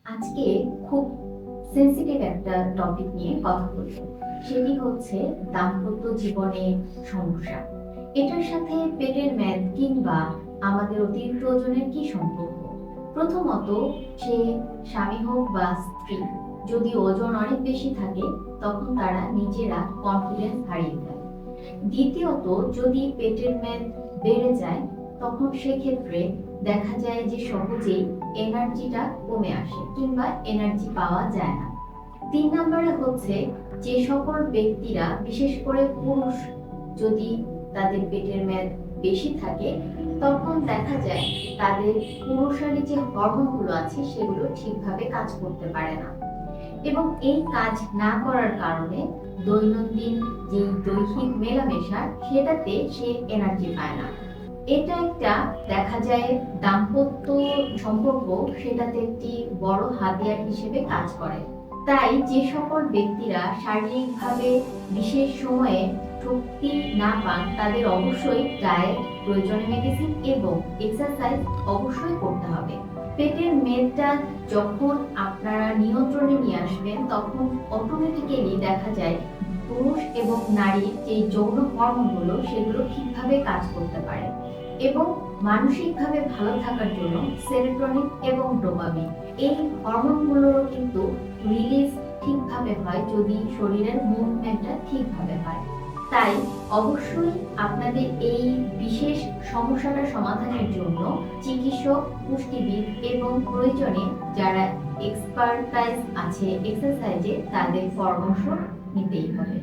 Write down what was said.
আজকে খুব সেনসিটিভ একটা টপিক নিয়ে কথা বলবো। সেটি হচ্ছে দাম্পত্য জীবনের সমস্যা। এটার সাথে পেটের মেদ কিংবা আমাদের অতিরিক্ত ওজনের কি সম্পর্ক? প্রথমত, সে স্বামী হোক বা স্ত্রী, যদি ওজন অনেক বেশি থাকে তখন তারা নিজেরা কনফিডেন্স হারিয়ে ফেলে। দ্বিতীয়ত, যদি পেটের মেদ বেড়ে যায় তখন সেক্ষেত্রে দেখা যায় যে সহজেই এনার্জিটা কমে আসে কিংবা এনার্জি পাওয়া যায় না। ৩ নম্বরে হচ্ছে, যে সকল ব্যক্তিরা বিশেষ করে পুরুষ যদি তাদের পেটের মেদ বেশি থাকে তখন দেখা যায় তাদের পুরুষালী যে হরমোনগুলো আছে সেগুলো ঠিকভাবে কাজ করতে পারে না, এবং এই কাজ না করার কারণে দৈনন্দিন যে দৈহিক মেলামেশা সেটাতে সে এনার্জি পায় না। এটা একটা দেখা যায় দাম্পত্য সম্পর্ক সেটাতে একটি বড় হাতিয়ার হিসেবে কাজ করে। তাই যে সকল ব্যক্তিরা শারীরিকভাবে বিশেষ সময়ে শক্তি না পান তাদের অবশ্যই ডায়েট, প্রয়োজনীয় মেডিসিন এবং এক্সারসাইজ অবশ্যই করতে হবে। পেটের মেদটা যখন আপনারা নিয়ন্ত্রণে নিয়ে আসবেন তখন অটোমেটিক্যালি দেখা যায় পুরুষ এবং নারীর যে যৌন হরমোনগুলো সেগুলো ঠিকভাবে কাজ করতে পারে, এবং মানসিকভাবে ভালো থাকার জন্য সেরোটোনিন এবং ডোপামিন এই হরমোনগুলোর কিন্তু রিলিজ ঠিকভাবে হয় যদি শরীরের মুভমেন্টটা ঠিকভাবে হয়। তাই অবশ্যই আপনাদের এই বিশেষ সমস্যাটা সমাধানের জন্য চিকিৎসক, পুষ্টিবিদ এবং প্রয়োজনে যারা এক্সপার্টাইজ আছে এক্সারসাইজে তাদের পরামর্শ নিতেই হবে।